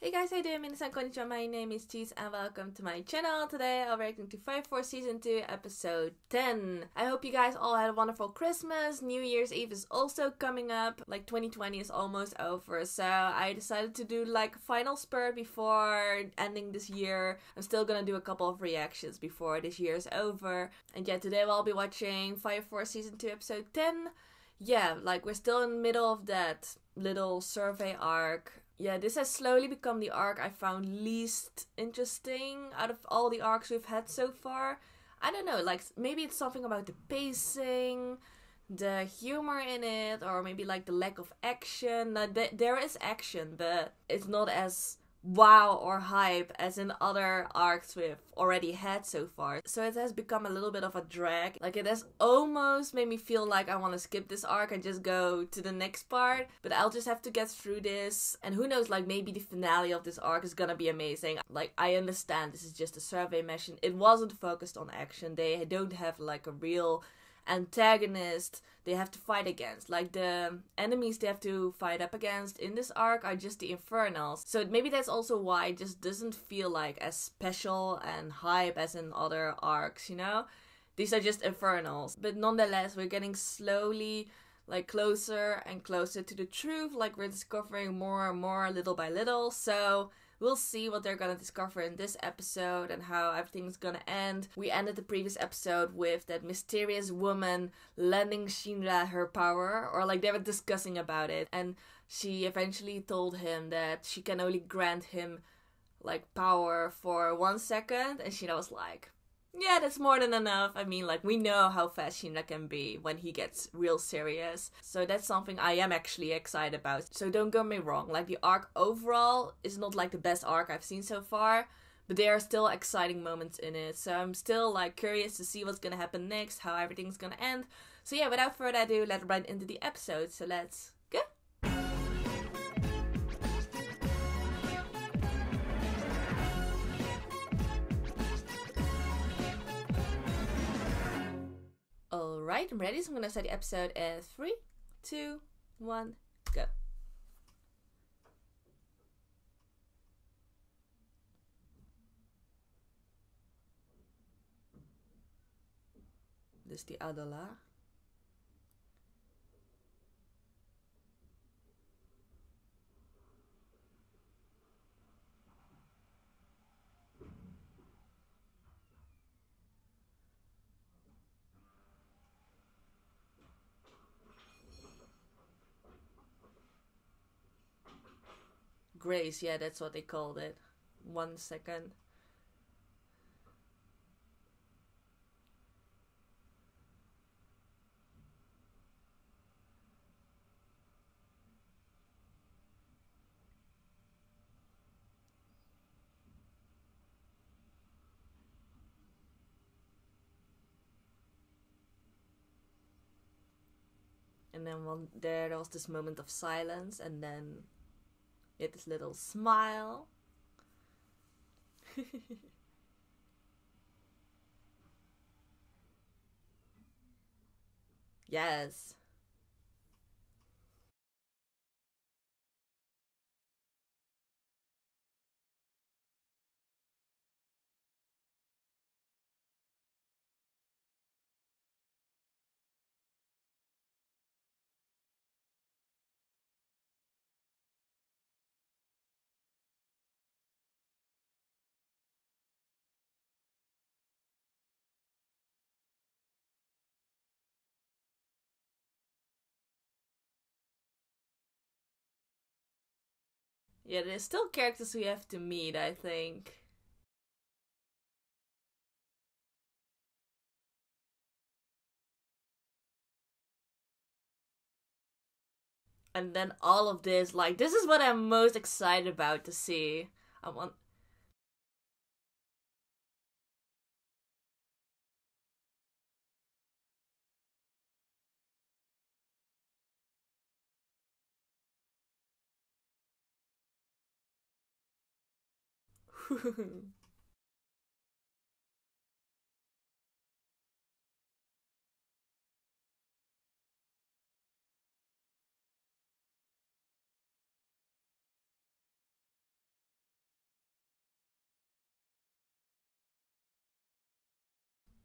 Hey guys, how you doing? Minasan konnichiwa, my name is Cheese and welcome to my channel. Today I'll be reacting to Fire Force Season 2 Episode 10. I hope you guys all had a wonderful Christmas. New Year's Eve is also coming up. Like 2020 is almost over, so I decided to do like a final spurt before ending this year. I'm still gonna do a couple of reactions before this year is over. And yeah, today we'll be watching Fire Force Season 2 Episode 10. Yeah, like we're still in the middle of that little survey arc. Yeah, this has slowly become the arc I found least interesting out of all the arcs we've had so far. I don't know, like maybe it's something about the pacing, the humor in it, or maybe like the lack of action. Now, there is action, but it's not as wow or hype as in other arcs we've already had so far. So it has become a little bit of a drag. Like it has almost made me feel like I want to skip this arc and just go to the next part. But I'll just have to get through this. And who knows, like maybe the finale of this arc is gonna be amazing. Like I understand this is just a survey mission. It wasn't focused on action. They don't have like a real antagonist they have to fight against. Like the enemies they have to fight up against in this arc are just the Infernals. So maybe that's also why it just doesn't feel like as special and hype as in other arcs, you know? These are just Infernals. But nonetheless, we're getting slowly like closer and closer to the truth. Like we're discovering more and more little by little. So we'll see what they're gonna discover in this episode and how everything's gonna end. We ended the previous episode with that mysterious woman lending Shinra her power, or like they were discussing about it, and she eventually told him that she can only grant him like power for 1 second, and Shinra was like, yeah, that's more than enough. I mean, like, we know how fast Shinra can be when he gets real serious. So that's something I am actually excited about. So don't get me wrong, like, the arc overall is not, like, the best arc I've seen so far. But there are still exciting moments in it. So I'm still, like, curious to see what's gonna happen next, how everything's gonna end. So yeah, without further ado, let's right into the episode. So let's go! Alright, I'm ready, so I'm gonna start the episode at 3, 2, 1, go. Dus die Adola. Grace, yeah, that's what they called it. 1 second. And then there was this moment of silence, and then you had this little smile. Yes. Yeah, there's still characters we have to meet, I think. And then all of this, like, this is what I'm most excited about to see. I want...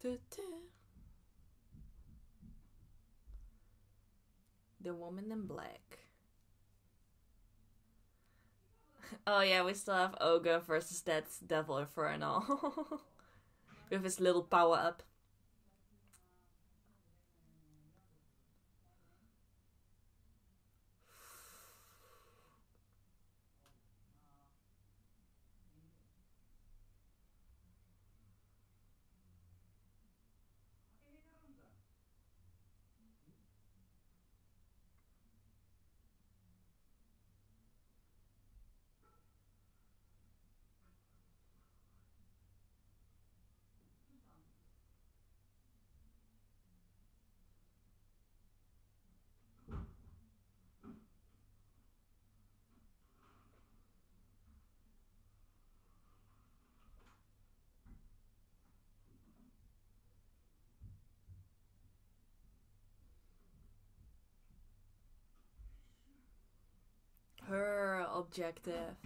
The Woman in Black. Oh yeah, we still have Ogre versus that Devil Infernal. With his little power up. Her objective.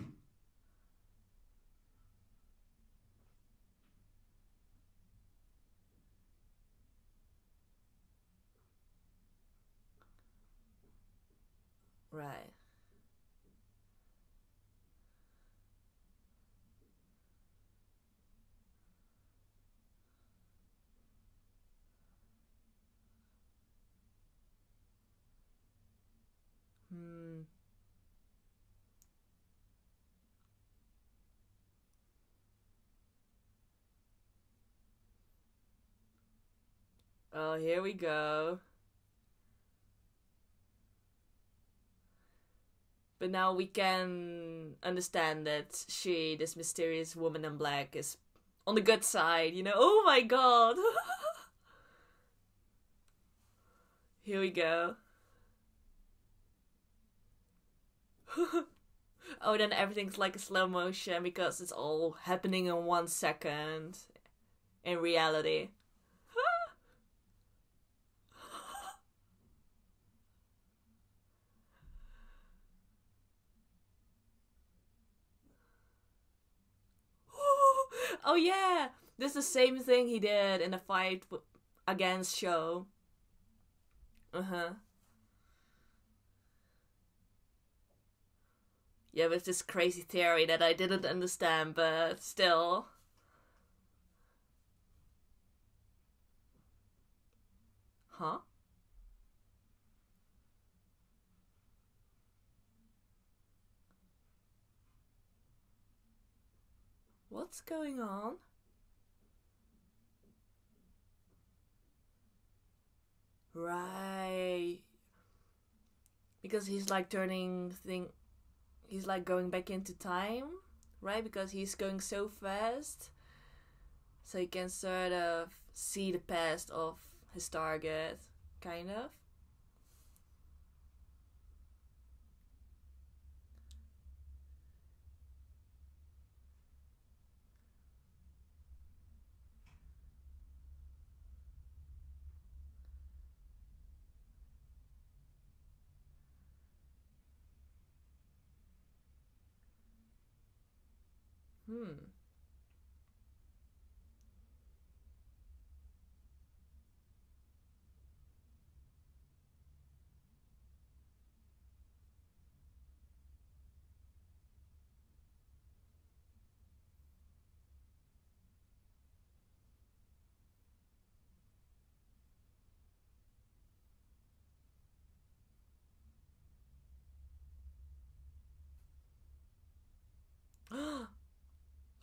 Right. Hmm. Oh, here we go. But now we can understand that she, this mysterious woman in black, is on the good side, you know? Oh my god! Here we go. Oh, then everything's like a slow motion because it's all happening in 1 second in reality. Oh yeah, this is the same thing he did in the fight against Show. Uh-huh. Yeah, with this crazy theory that I didn't understand, but still. Huh? What's going on? Right. Because he's like he's like going back into time, right? Because he's going so fast. So he can sort of see the past of his target, kind of. Hmm.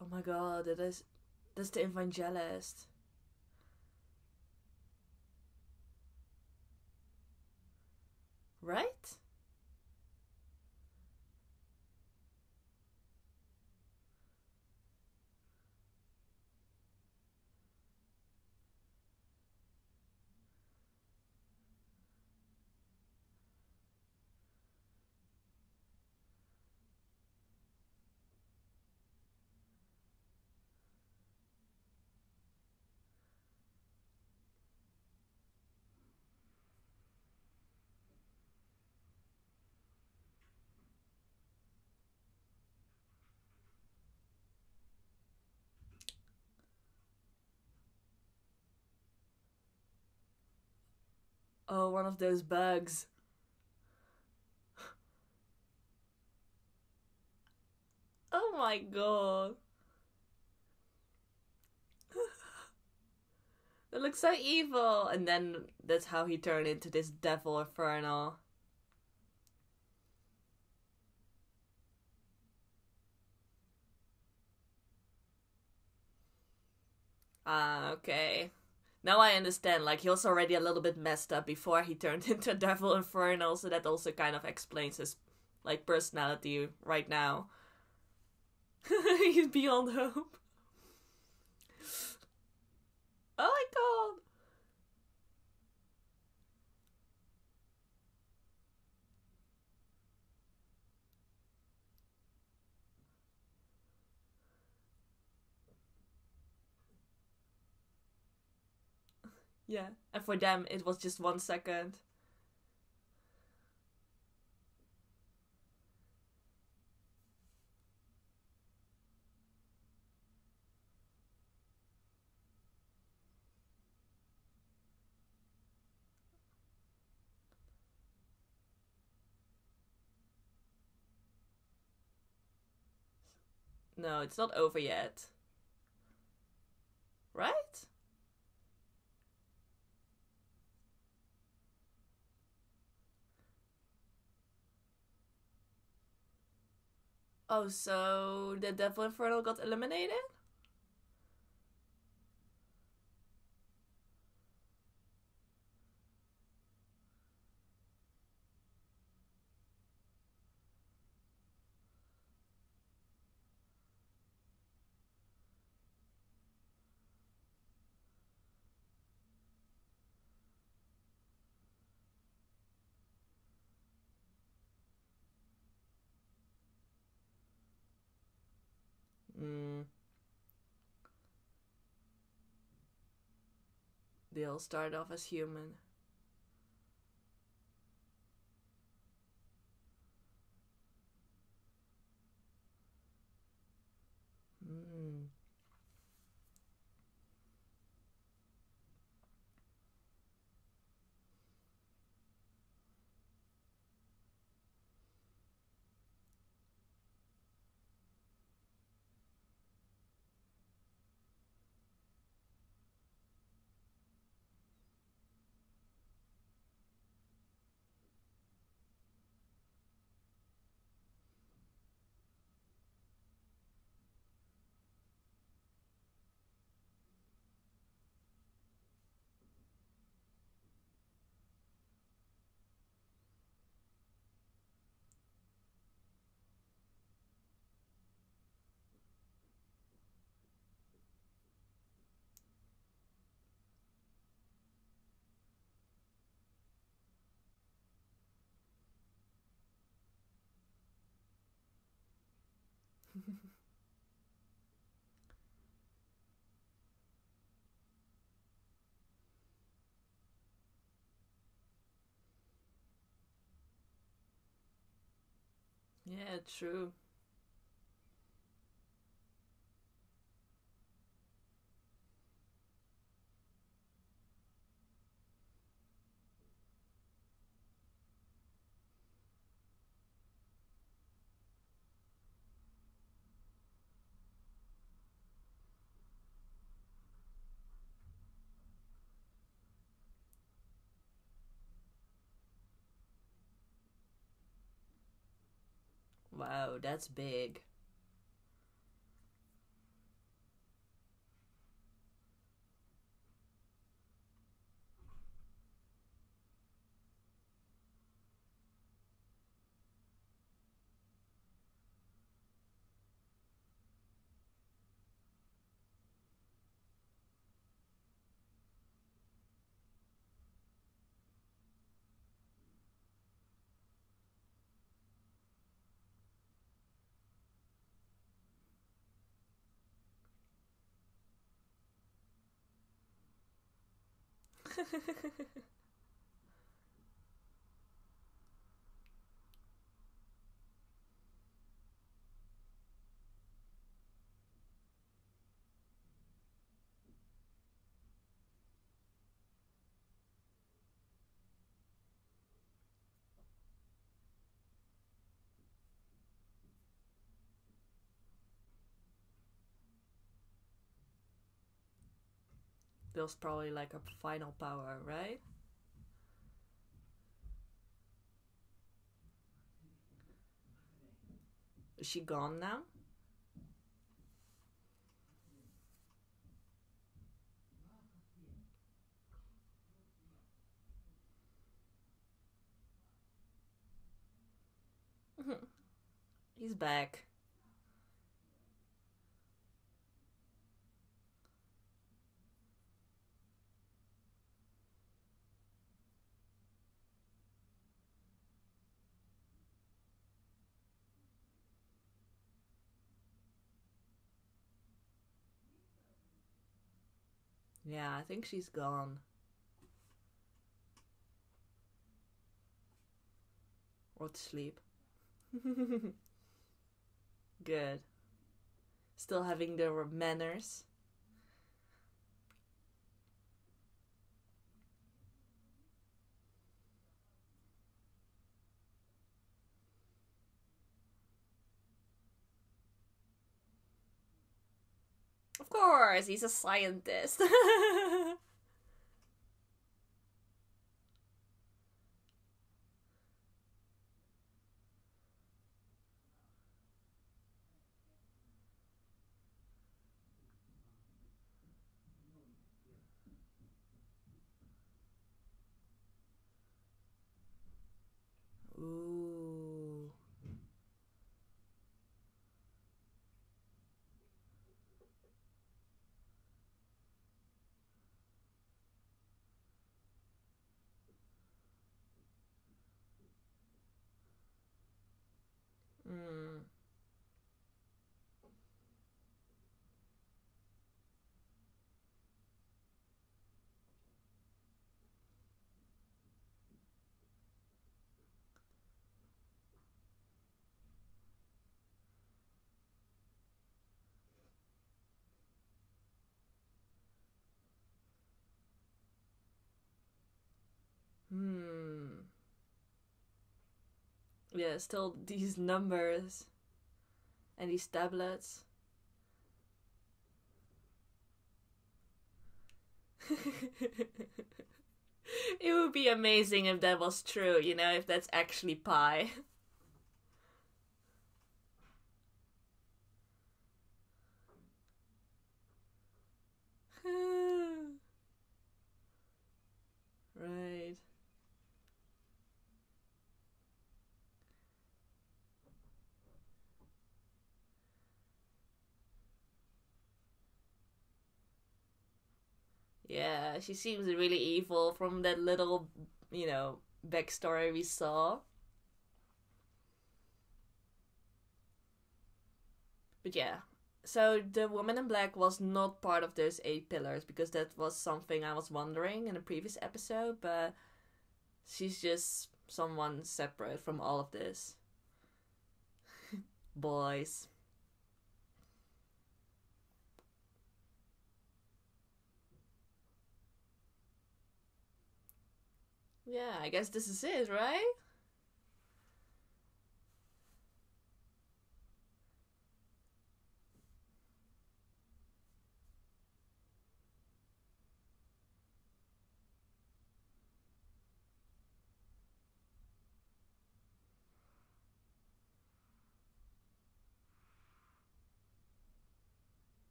Oh my god, that's the evangelist. Right? Oh, one of those bugs. Oh my god. That looks so evil. And then that's how he turned into this devil infernal. Ah, okay. Now I understand. Like, he was already a little bit messed up before he turned into Devil Infernal, so that also kind of explains his, like, personality right now. He's beyond hope. Oh my god! Yeah, and for them it was just 1 second. No, it's not over yet. Right? Oh, so the Devil Infernal got eliminated? Hmm. They all start off as human. Hmm. Yeah, true. Wow, that's big. was probably like a final power, right? Is she gone now? He's back. Yeah, I think she's gone. Or to sleep. Good. Still having their manners. Of course, he's a scientist. Ooh. Mm. Hmm. Yeah, still these numbers and these tablets. It would be amazing if that was true, you know, if that's actually pi. Right. Yeah, she seems really evil from that little, you know, backstory we saw. But yeah, so the woman in black was not part of those 8 pillars because that was something I was wondering in a previous episode, but she's just someone separate from all of this. Boys. Yeah, I guess this is it, right?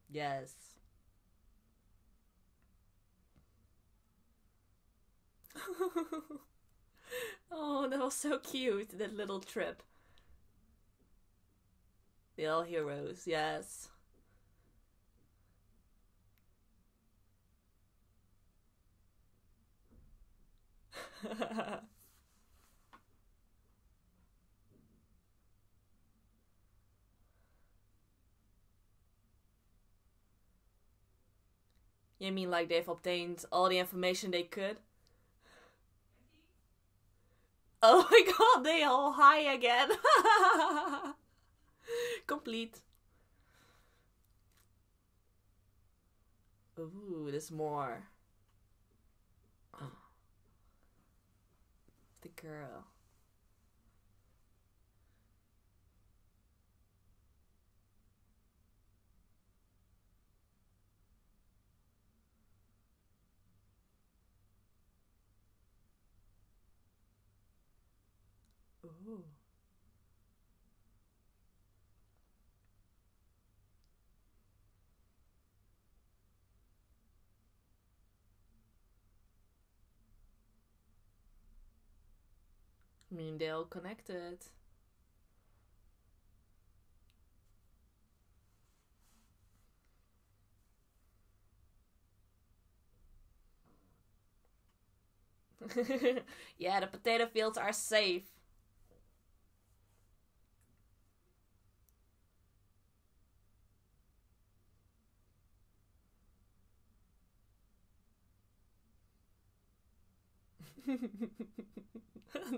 Yes. Oh, that was so cute, that little trip. The all heroes, yes. You mean like they've obtained all the information they could? Oh my god, they all high again. Complete. Ooh, there's more. Oh. The girl. Ooh. I mean, they all connected. Yeah, the potato fields are safe.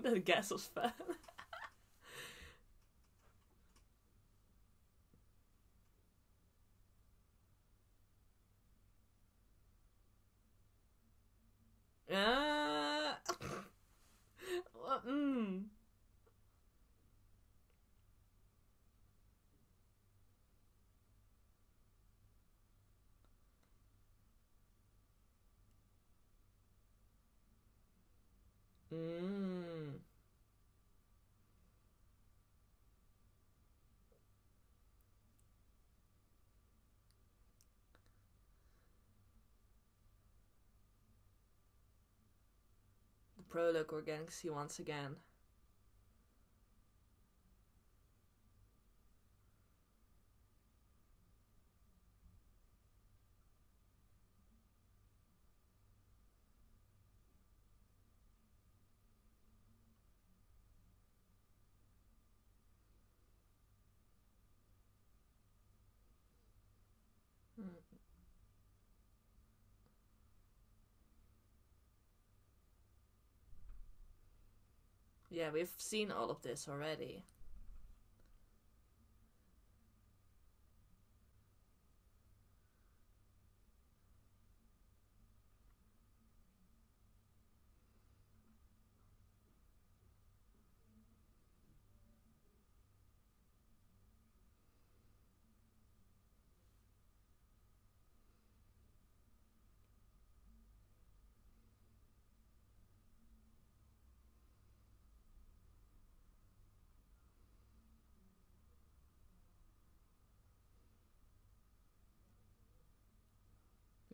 The gas was fun. Uh, mm. Mm. The prologue organically once again. Mm. Yeah, we've seen all of this already.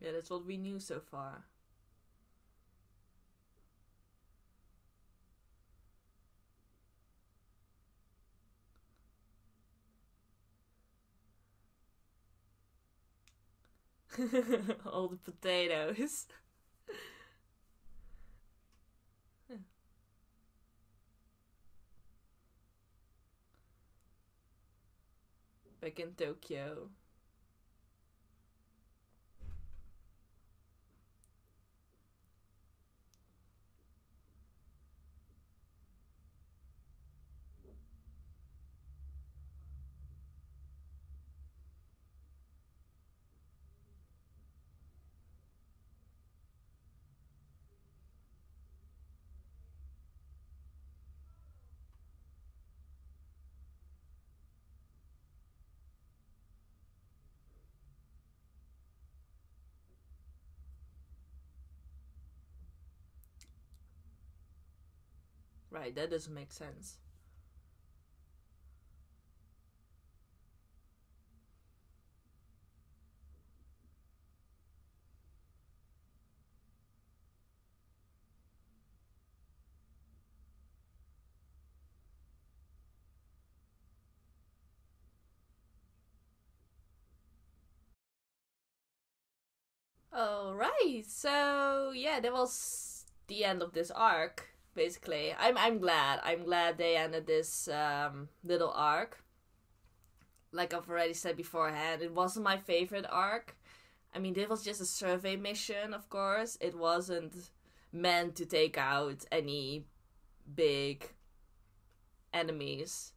Yeah, that's what we knew so far. All the potatoes. Back in Tokyo. Right, that doesn't make sense. Alright, so yeah, that was the end of this arc, basically. I'm glad. I'm glad they ended this little arc. Like I've already said beforehand, it wasn't my favorite arc. I mean, this was just a survey mission, of course. It wasn't meant to take out any big enemies.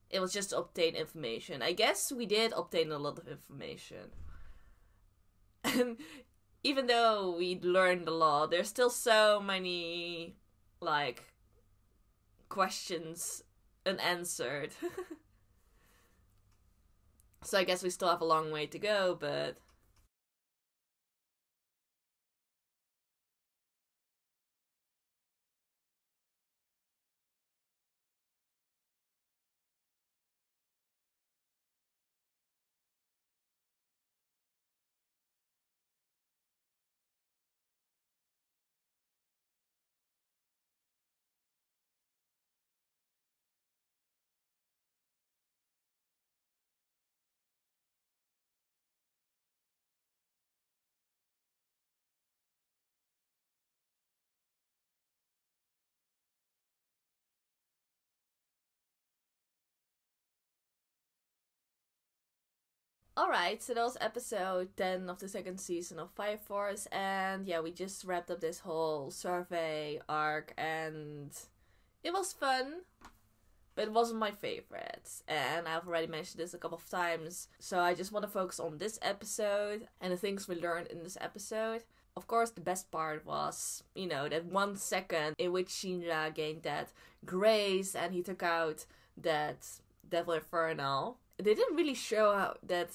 It was just to obtain information. I guess we did obtain a lot of information. And even though we learned a lot, there's still so many, like, questions unanswered. So I guess we still have a long way to go, but... Alright, so that was episode 10 of the second season of Fire Force, and yeah, we just wrapped up this whole survey arc, and it was fun, but it wasn't my favorite, and I've already mentioned this a couple of times, so I just want to focus on this episode, and the things we learned in this episode. Of course, the best part was, you know, that 1 second in which Shinra gained that grace, and he took out that Devil Infernal. They didn't really show how that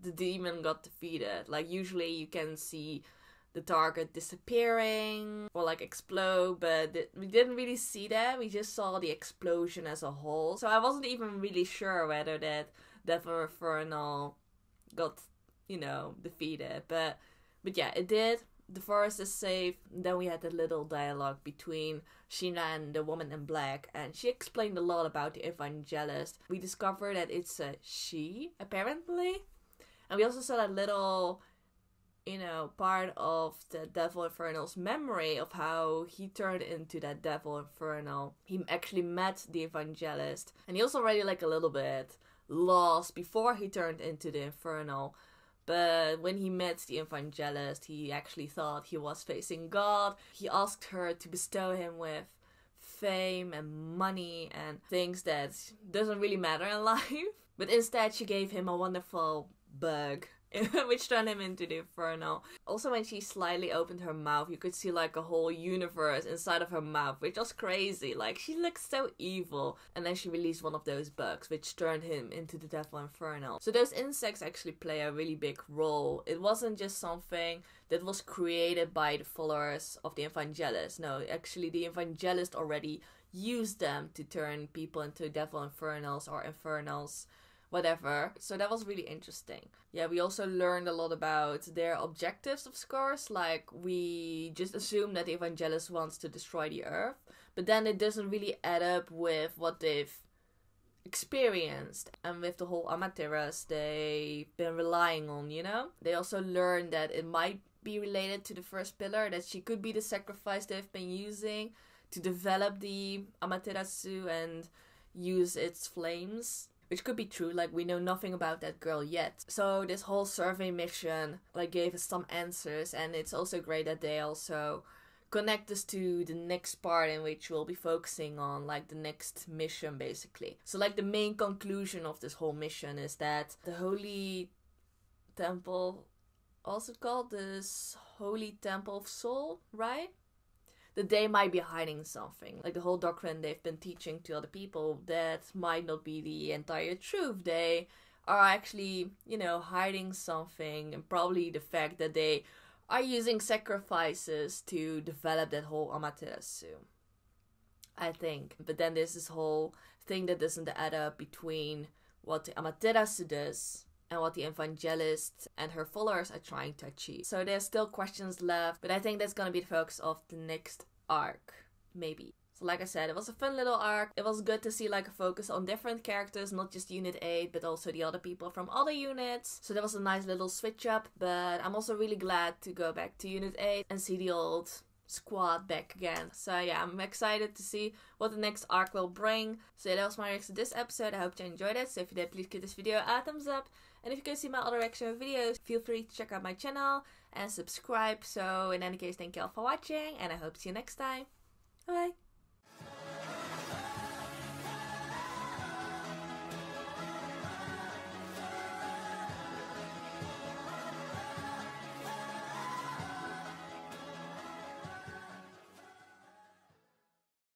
the demon got defeated. Like, usually you can see the target disappearing or like explode, but we didn't really see that. We just saw the explosion as a whole. So I wasn't even really sure whether that Devil Infernal got, you know, defeated. But yeah, it did. The forest is safe. Then we had a little dialogue between Sheena and the woman in black, and she explained a lot about the evangelist. We discovered that it's a she, apparently. And we also saw that little, you know, part of the Devil Infernal's memory of how he turned into that Devil Infernal. He actually met the evangelist, and he was already like a little bit lost before he turned into the Infernal. But when he met the evangelist, he actually thought he was facing God. He asked her to bestow him with fame and money and things that doesn't really matter in life. But instead she gave him a wonderful bug, which turned him into the Infernal. Also, when she slightly opened her mouth, you could see like a whole universe inside of her mouth, which was crazy. Like, she looked so evil. And then she released one of those bugs, which turned him into the Devil Infernal. So those insects actually play a really big role. It wasn't just something that was created by the followers of the Evangelist. No, actually the Evangelist already used them to turn people into Devil Infernals or Infernals, whatever. So that was really interesting. Yeah, we also learned a lot about their objectives, of course. Like, we just assume that the Evangelist wants to destroy the Earth, but then it doesn't really add up with what they've experienced and with the whole Amaterasu they've been relying on, you know? They also learned that it might be related to the first pillar, that she could be the sacrifice they've been using to develop the Amaterasu and use its flames. Which could be true, like, we know nothing about that girl yet. So this whole survey mission, like, gave us some answers, and it's also great that they also connect us to the next part in which we'll be focusing on, like, the next mission, basically. So, like, the main conclusion of this whole mission is that the Holy Temple, what's it called? This Holy Temple of Soul, right? That they might be hiding something. Like, the whole doctrine they've been teaching to other people, that might not be the entire truth. They are actually, you know, hiding something, and probably the fact that they are using sacrifices to develop that whole Amaterasu, I think. But then there's this whole thing that doesn't add up between what the Amaterasu does and what the Evangelist and her followers are trying to achieve. So there's still questions left, but I think that's gonna be the focus of the next arc, maybe. So like I said, it was a fun little arc. It was good to see like a focus on different characters, not just Unit 8, but also the other people from other units. So that was a nice little switch up, but I'm also really glad to go back to Unit 8 and see the old squad back again. So yeah, I'm excited to see what the next arc will bring. So yeah, that was my reaction to this episode. I hope you enjoyed it. So if you did, please give this video a thumbs up. And if you can see my other reaction videos, feel free to check out my channel and subscribe. So in any case, thank you all for watching, and I hope to see you next time. Bye.